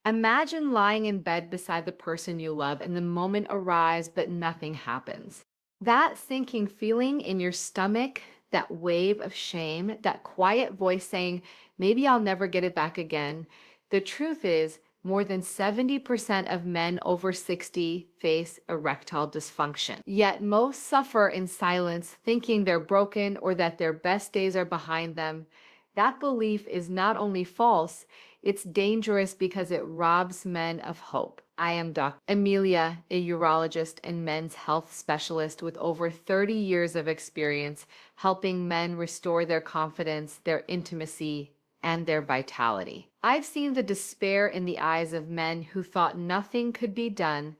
Imagine lying in bed beside the person you love and the moment arrives, but nothing happens. That sinking feeling in your stomach, that wave of shame, that quiet voice saying, maybe I'll never get it back again. The truth is, more than 70% of men over 60 face erectile dysfunction. Yet most suffer in silence, thinking they're broken or that their best days are behind them. That belief is not only false, it's dangerous because it robs men of hope. I am Dr. Amelia, a urologist and men's health specialist with over 30 years of experience helping men restore their confidence, their intimacy, and their vitality. I've seen the despair in the eyes of men who thought nothing could be done.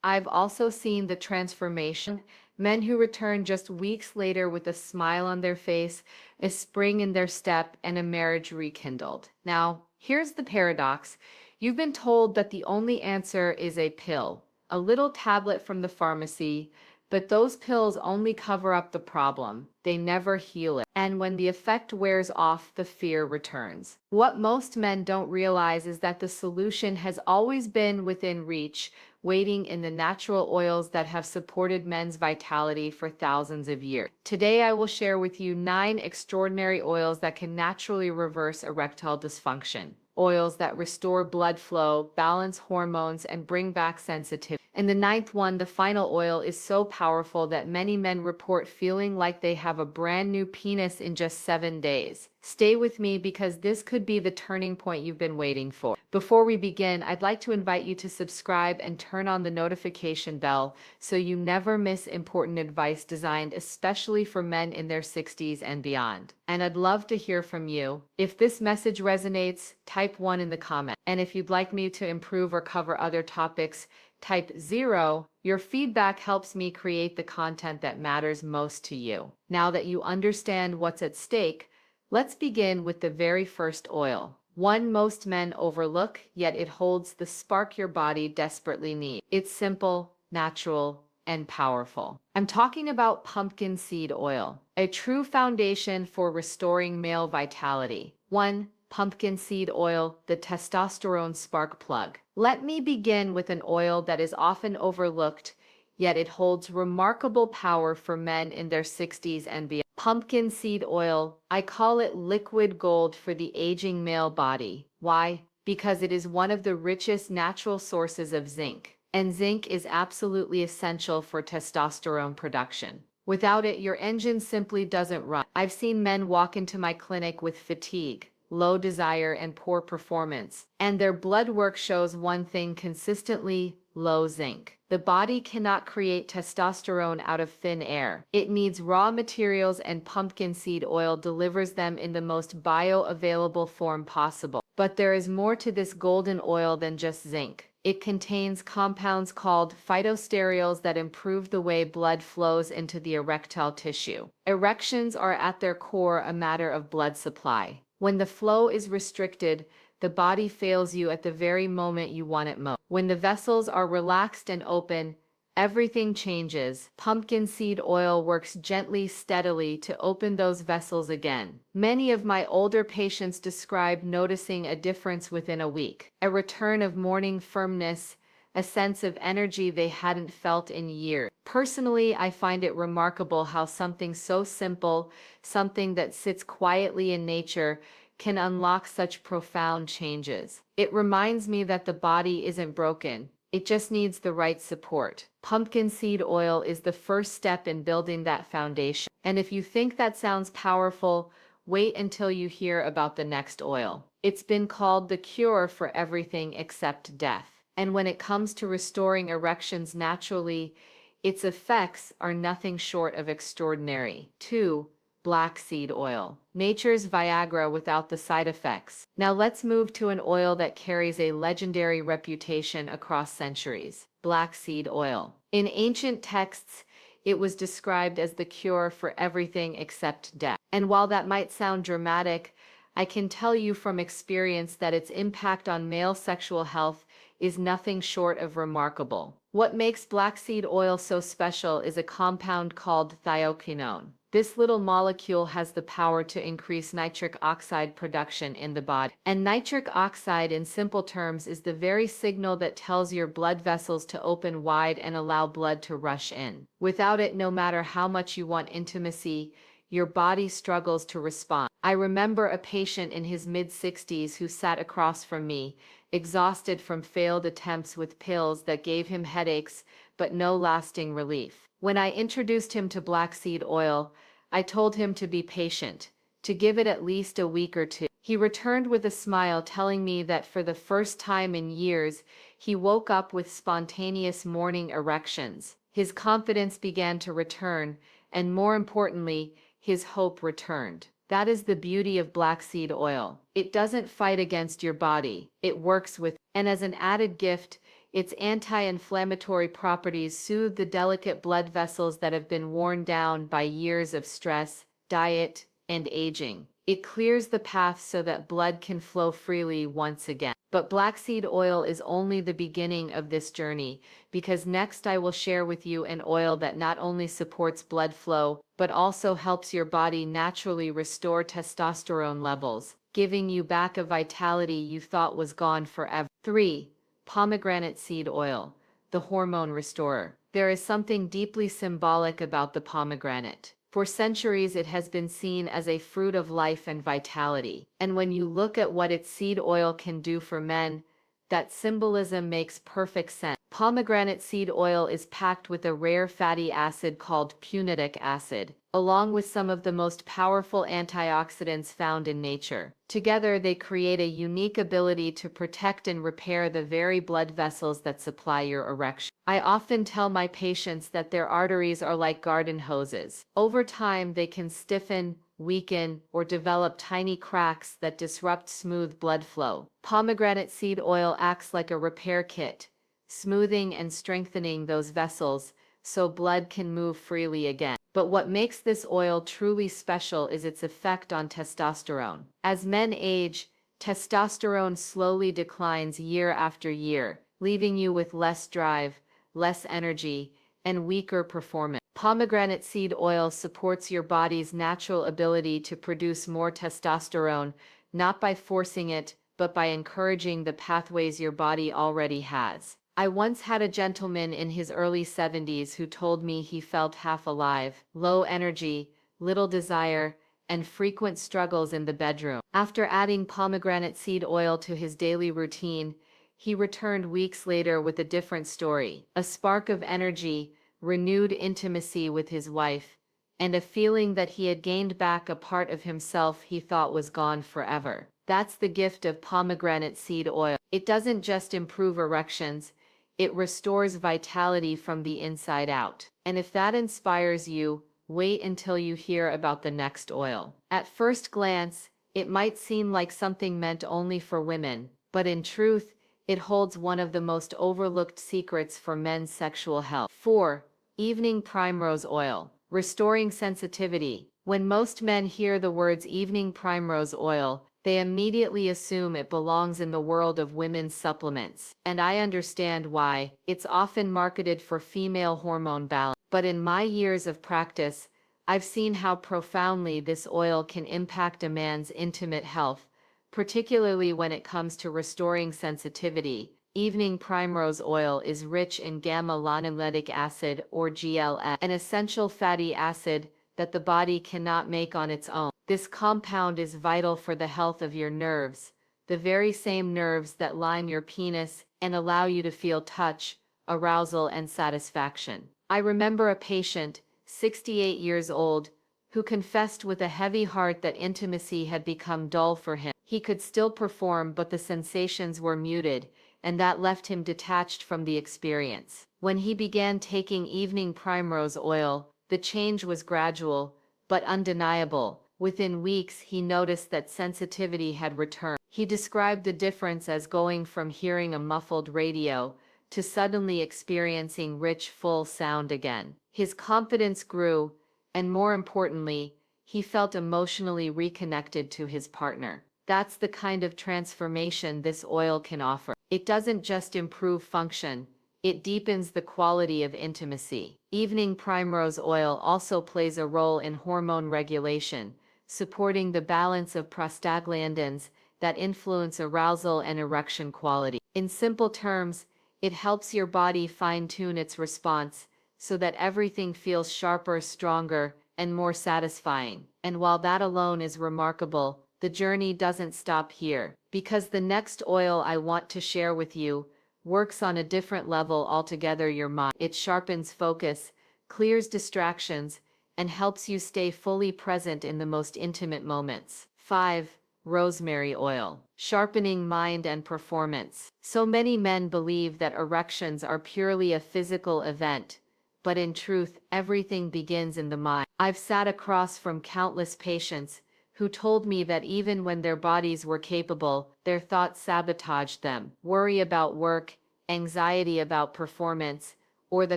I've also seen the transformation, men who return just weeks later with a smile on their face, a spring in their step, and a marriage rekindled. Now, here's the paradox. You've been told that the only answer is a pill, a little tablet from the pharmacy, but those pills only cover up the problem. They never heal it. And when the effect wears off, the fear returns. What most men don't realize is that the solution has always been within reach, waiting in the natural oils that have supported men's vitality for thousands of years. Today, I will share with you 9 extraordinary oils that can naturally reverse erectile dysfunction. Oils that restore blood flow, balance hormones, and bring back sensitivity. And the 9th one, the final oil, is so powerful that many men report feeling like they have a brand new penis in just 7 days. Stay with me because this could be the turning point you've been waiting for. Before we begin, I'd like to invite you to subscribe and turn on the notification bell so you never miss important advice designed especially for men in their 60s and beyond. And I'd love to hear from you. If this message resonates, type 1 in the comment. And if you'd like me to improve or cover other topics, type 0. Your feedback helps me create the content that matters most to you. Now that you understand what's at stake, let's begin with the very first oil. One most men overlook, yet it holds the spark your body desperately needs. It's simple, natural, and powerful. I'm talking about pumpkin seed oil, a true foundation for restoring male vitality. 1. Pumpkin seed oil, the testosterone spark plug. Let me begin with an oil that is often overlooked, yet it holds remarkable power for men in their 60s and beyond. Pumpkin seed oil, I call it liquid gold for the aging male body. Why? Because it is one of the richest natural sources of zinc, and zinc is absolutely essential for testosterone production. Without it, your engine simply doesn't run. I've seen men walk into my clinic with fatigue, low desire, and poor performance, and their blood work shows one thing consistently: low zinc. The body cannot create testosterone out of thin air. It needs raw materials, and pumpkin seed oil delivers them in the most bioavailable form possible. But there is more to this golden oil than just zinc. It contains compounds called phytosterols that improve the way blood flows into the erectile tissue. Erections are at their core a matter of blood supply. When the flow is restricted, the body fails you at the very moment you want it most. When the vessels are relaxed and open, everything changes. Pumpkin seed oil works gently, steadily to open those vessels again. Many of my older patients describe noticing a difference within a week, a return of morning firmness, a sense of energy they hadn't felt in years. Personally, I find it remarkable how something so simple, something that sits quietly in nature, can unlock such profound changes. It reminds me that the body isn't broken. It just needs the right support. Pumpkin seed oil is the first step in building that foundation. And if you think that sounds powerful, wait until you hear about the next oil. It's been called the cure for everything except death. And when it comes to restoring erections naturally, its effects are nothing short of extraordinary. 2. Black seed oil. Nature's Viagra without the side effects. Now let's move to an oil that carries a legendary reputation across centuries. Black seed oil. In ancient texts, it was described as the cure for everything except death. And while that might sound dramatic, I can tell you from experience that its impact on male sexual health is nothing short of remarkable. What makes black seed oil so special is a compound called thioquinone. This little molecule has the power to increase nitric oxide production in the body. And nitric oxide, in simple terms, is the very signal that tells your blood vessels to open wide and allow blood to rush in. Without it, no matter how much you want intimacy, your body struggles to respond. I remember a patient in his mid-60s who sat across from me, exhausted from failed attempts with pills that gave him headaches but no lasting relief. When I introduced him to black seed oil, I told him to be patient, to give it at least a week or two. He returned with a smile, telling me that for the first time in years, he woke up with spontaneous morning erections. His confidence began to return, and more importantly, his hope returned. That is the beauty of black seed oil. It doesn't fight against your body, it works with, and as an added gift, its anti-inflammatory properties soothe the delicate blood vessels that have been worn down by years of stress, diet, and aging. It clears the path so that blood can flow freely once again. But black seed oil is only the beginning of this journey, because next I will share with you an oil that not only supports blood flow, but also helps your body naturally restore testosterone levels, giving you back a vitality you thought was gone forever. 3. Pomegranate seed oil, the hormone restorer. There is something deeply symbolic about the pomegranate. For centuries, it has been seen as a fruit of life and vitality. And when you look at what its seed oil can do for men, that symbolism makes perfect sense. Pomegranate seed oil is packed with a rare fatty acid called punonic acid, along with some of the most powerful antioxidants found in nature. Together, they create a unique ability to protect and repair the very blood vessels that supply your erection. I often tell my patients that their arteries are like garden hoses. Over time, they can stiffen, weaken, or develop tiny cracks that disrupt smooth blood flow. Pomegranate seed oil acts like a repair kit, smoothing and strengthening those vessels so blood can move freely again. But what makes this oil truly special is its effect on testosterone. As men age, testosterone slowly declines year after year, leaving you with less drive, less energy, and weaker performance. Pomegranate seed oil supports your body's natural ability to produce more testosterone, not by forcing it, but by encouraging the pathways your body already has. I once had a gentleman in his early 70s who told me he felt half alive, low energy, little desire, and frequent struggles in the bedroom. After adding pomegranate seed oil to his daily routine, he returned weeks later with a different story, a spark of energy, renewed intimacy with his wife, and a feeling that he had gained back a part of himself he thought was gone forever. That's the gift of pomegranate seed oil. It doesn't just improve erections, it restores vitality from the inside out. And if that inspires you, wait until you hear about the next oil. At first glance, it might seem like something meant only for women, but in truth, it holds one of the most overlooked secrets for men's sexual health. 4. Evening primrose oil, restoring sensitivity. When most men hear the words evening primrose oil, they immediately assume it belongs in the world of women's supplements. And I understand why. It's often marketed for female hormone balance. But in my years of practice, I've seen how profoundly this oil can impact a man's intimate health, particularly when it comes to restoring sensitivity. Evening primrose oil is rich in gamma-linolenic acid, or GLS, an essential fatty acid that the body cannot make on its own. This compound is vital for the health of your nerves, the very same nerves that line your penis and allow you to feel touch, arousal, and satisfaction. I remember a patient, 68 years old, who confessed with a heavy heart that intimacy had become dull for him. He could still perform, but the sensations were muted, and that left him detached from the experience. When he began taking evening primrose oil, the change was gradual, but undeniable. Within weeks, he noticed that sensitivity had returned. He described the difference as going from hearing a muffled radio to suddenly experiencing rich, full sound again. His confidence grew, and more importantly, he felt emotionally reconnected to his partner. That's the kind of transformation this oil can offer. It doesn't just improve function, it deepens the quality of intimacy. Evening primrose oil also plays a role in hormone regulation, supporting the balance of prostaglandins that influence arousal and erection quality. In simple terms, it helps your body fine-tune its response so that everything feels sharper, stronger, and more satisfying. And while that alone is remarkable, the journey doesn't stop here, because the next oil I want to share with you works on a different level altogether. Your mind. It sharpens focus, clears distractions, and helps you stay fully present in the most intimate moments. 5. Rosemary oil. Sharpening mind and performance. So many men believe that erections are purely a physical event, but in truth, everything begins in the mind. I've sat across from countless patients who told me that even when their bodies were capable, their thoughts sabotaged them. Worry about work, anxiety about performance, or the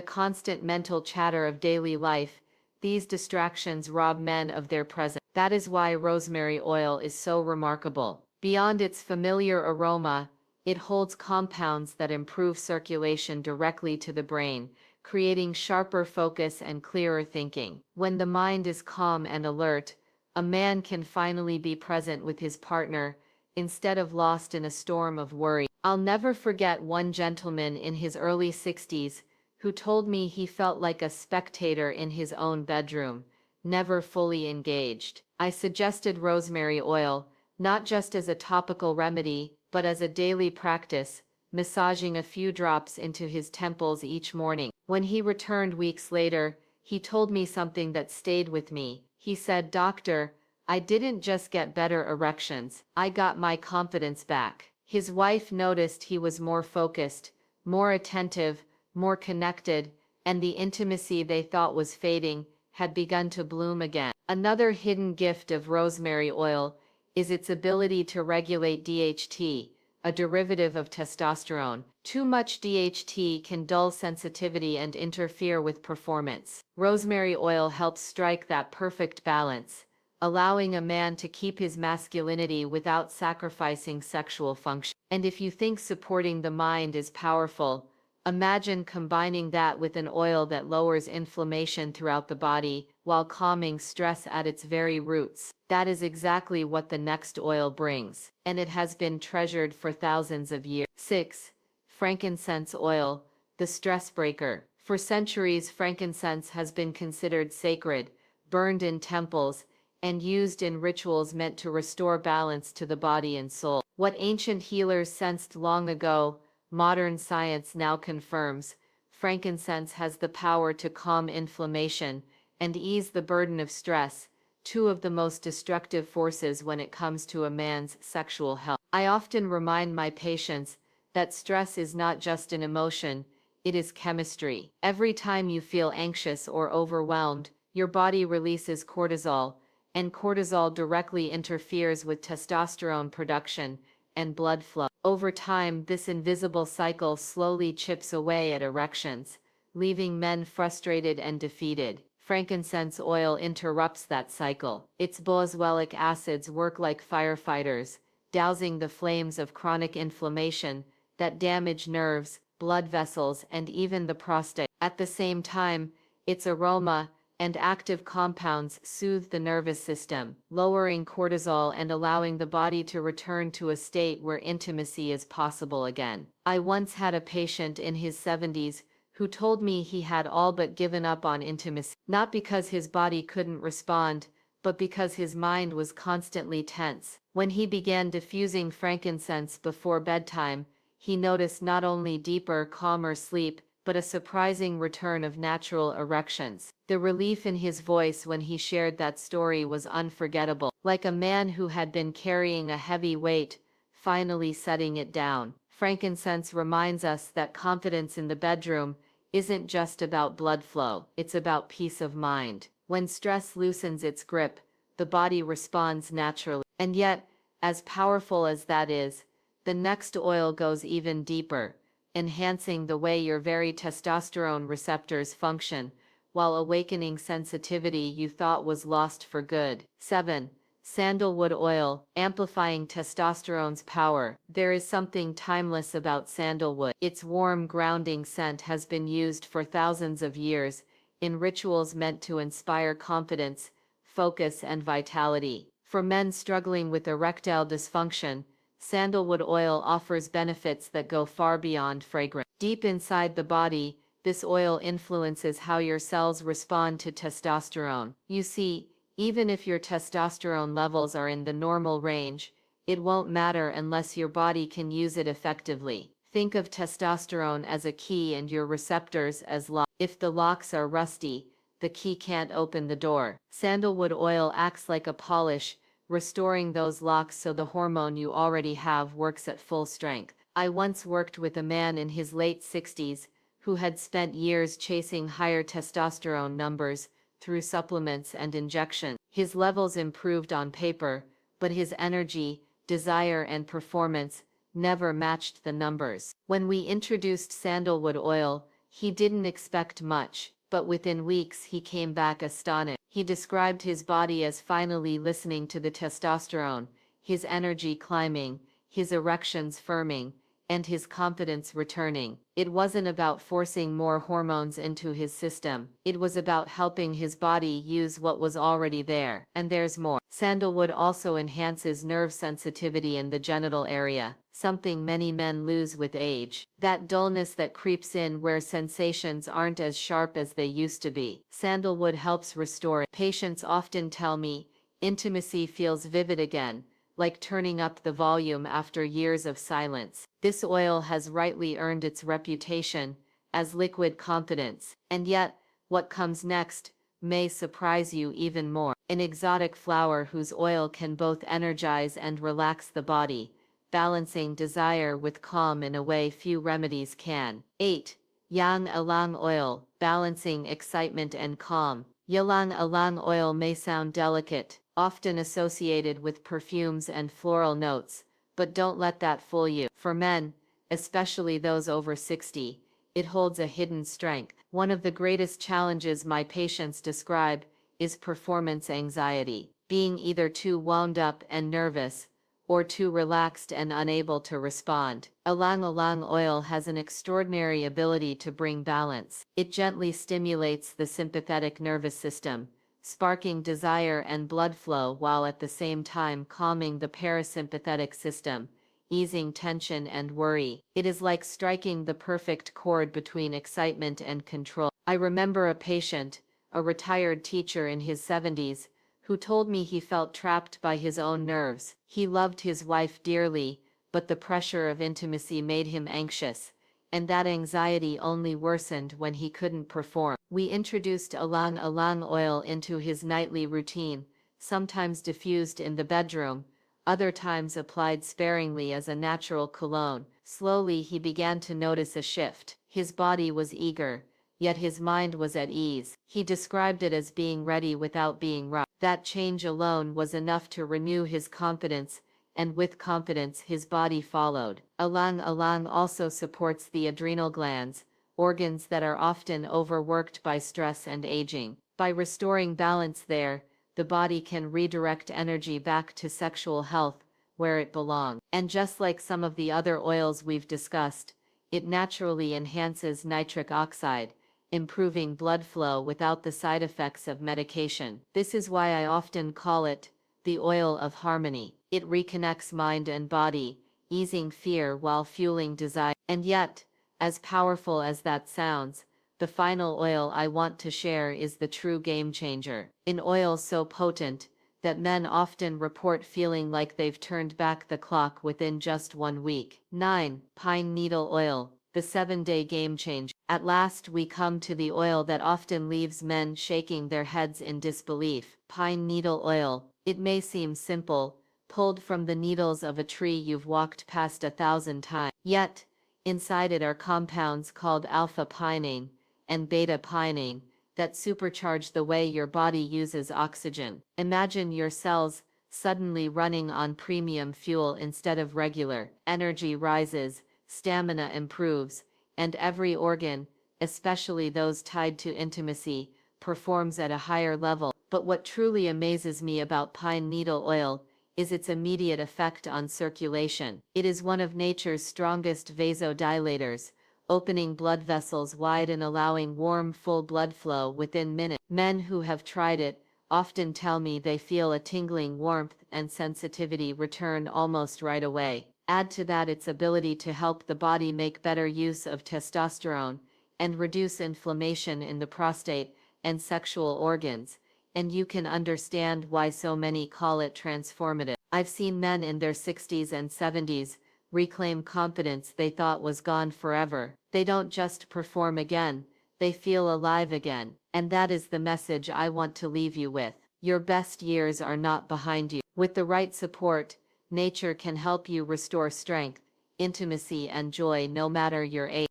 constant mental chatter of daily life, these distractions rob men of their presence. That is why rosemary oil is so remarkable. Beyond its familiar aroma, it holds compounds that improve circulation directly to the brain, creating sharper focus and clearer thinking. When the mind is calm and alert, a man can finally be present with his partner, instead of lost in a storm of worry. I'll never forget one gentleman in his early 60s who told me he felt like a spectator in his own bedroom, never fully engaged. I suggested rosemary oil, not just as a topical remedy, but as a daily practice, massaging a few drops into his temples each morning. When he returned weeks later, he told me something that stayed with me. He said, "Doctor, I didn't just get better erections, I got my confidence back." His wife noticed he was more focused, more attentive, more connected, and the intimacy they thought was fading had begun to bloom again. Another hidden gift of rosemary oil is its ability to regulate DHT, a derivative of testosterone. Too much DHT can dull sensitivity and interfere with performance. Rosemary oil helps strike that perfect balance, allowing a man to keep his masculinity without sacrificing sexual function. And if you think supporting the mind is powerful, imagine combining that with an oil that lowers inflammation throughout the body while calming stress at its very roots. That is exactly what the next oil brings, and it has been treasured for thousands of years. 6. Frankincense oil, the stress breaker. For centuries, frankincense has been considered sacred, burned in temples, and used in rituals meant to restore balance to the body and soul. What ancient healers sensed long ago, modern science now confirms. Frankincense has the power to calm inflammation and ease the burden of stress, two of the most destructive forces when it comes to a man's sexual health. I often remind my patients that stress is not just an emotion, it is chemistry. Every time you feel anxious or overwhelmed, your body releases cortisol, and cortisol directly interferes with testosterone production and blood flow. Over time, this invisible cycle slowly chips away at erections, leaving men frustrated and defeated. Frankincense oil interrupts that cycle. Its boswellic acids work like firefighters, dousing the flames of chronic inflammation that damage nerves, blood vessels, and even the prostate. At the same time, its aroma and active compounds soothe the nervous system, lowering cortisol and allowing the body to return to a state where intimacy is possible again. I once had a patient in his 70s who told me he had all but given up on intimacy, not because his body couldn't respond, but because his mind was constantly tense. When he began diffusing frankincense before bedtime, he noticed not only deeper, calmer sleep, but a surprising return of natural erections. The relief in his voice when he shared that story was unforgettable, like a man who had been carrying a heavy weight, finally setting it down. Frankincense reminds us that confidence in the bedroom isn't just about blood flow, it's about peace of mind. When stress loosens its grip, the body responds naturally. And yet, as powerful as that is, the next oil goes even deeper, enhancing the way your very testosterone receptors function, while awakening sensitivity you thought was lost for good. 7. Sandalwood oil, amplifying testosterone's power. There is something timeless about sandalwood. Its warm, grounding scent has been used for thousands of years, in rituals meant to inspire confidence, focus, and vitality. For men struggling with erectile dysfunction, sandalwood oil offers benefits that go far beyond fragrance. Deep inside the body, this oil influences how your cells respond to testosterone. You see, even if your testosterone levels are in the normal range, it won't matter unless your body can use it effectively. Think of testosterone as a key and your receptors as locks. If the locks are rusty, the key can't open the door. Sandalwood oil acts like a polish, restoring those locks so the hormone you already have works at full strength. I once worked with a man in his late 60s who had spent years chasing higher testosterone numbers through supplements and injections. His levels improved on paper, but his energy, desire, and performance never matched the numbers. When we introduced sandalwood oil, he didn't expect much, but within weeks he came back astonished. He described his body as finally listening to the testosterone, his energy climbing, his erections firming, and his confidence returning. It wasn't about forcing more hormones into his system. It was about helping his body use what was already there. And there's more. Sandalwood also enhances nerve sensitivity in the genital area, something many men lose with age. That dullness that creeps in where sensations aren't as sharp as they used to be. Sandalwood helps restore it. Patients often tell me, intimacy feels vivid again, like turning up the volume after years of silence. This oil has rightly earned its reputation as liquid confidence. And yet, what comes next may surprise you even more. An exotic flower whose oil can both energize and relax the body, balancing desire with calm in a way few remedies can. 8. Ylang ylang oil, balancing excitement and calm. Ylang ylang oil may sound delicate, often associated with perfumes and floral notes, but don't let that fool you. For men, especially those over 60, it holds a hidden strength. One of the greatest challenges my patients describe is performance anxiety, being either too wound up and nervous, or too relaxed and unable to respond. Ylang ylang oil has an extraordinary ability to bring balance. It gently stimulates the sympathetic nervous system, sparking desire and blood flow while at the same time calming the parasympathetic system, easing tension and worry. It is like striking the perfect chord between excitement and control. I remember a patient, a retired teacher in his 70s, who told me he felt trapped by his own nerves. He loved his wife dearly, but the pressure of intimacy made him anxious, and that anxiety only worsened when he couldn't perform. We introduced ylang ylang oil into his nightly routine, sometimes diffused in the bedroom, other times applied sparingly as a natural cologne. Slowly he began to notice a shift. His body was eager, yet his mind was at ease. He described it as being ready without being rushed. That change alone was enough to renew his confidence, and with confidence his body followed. Ylang ylang also supports the adrenal glands, organs that are often overworked by stress and aging. By restoring balance there, the body can redirect energy back to sexual health, where it belongs. And just like some of the other oils we've discussed, it naturally enhances nitric oxide, improving blood flow without the side effects of medication. This is why I often call it the oil of harmony. It reconnects mind and body, easing fear while fueling desire. And yet, as powerful as that sounds, the final oil I want to share is the true game changer. An oil so potent that men often report feeling like they've turned back the clock within just 1 week. 9. Pine needle oil, the 7-day game changer. At last we come to the oil that often leaves men shaking their heads in disbelief. Pine needle oil. It may seem simple, pulled from the needles of a tree you've walked past 1,000 times. Yet, inside it are compounds called alpha-pinene and beta-pinene that supercharge the way your body uses oxygen. Imagine your cells suddenly running on premium fuel instead of regular. Energy rises, stamina improves, and every organ, especially those tied to intimacy, performs at a higher level. But what truly amazes me about pine needle oil is its immediate effect on circulation. It is one of nature's strongest vasodilators, opening blood vessels wide and allowing warm, full blood flow within minutes. Men who have tried it often tell me they feel a tingling warmth and sensitivity return almost right away. Add to that its ability to help the body make better use of testosterone and reduce inflammation in the prostate and sexual organs, and you can understand why so many call it transformative. I've seen men in their 60s and 70s reclaim confidence they thought was gone forever. They don't just perform again, they feel alive again. And that is the message I want to leave you with. Your best years are not behind you. With the right support, nature can help you restore strength, intimacy, and joy no matter your age.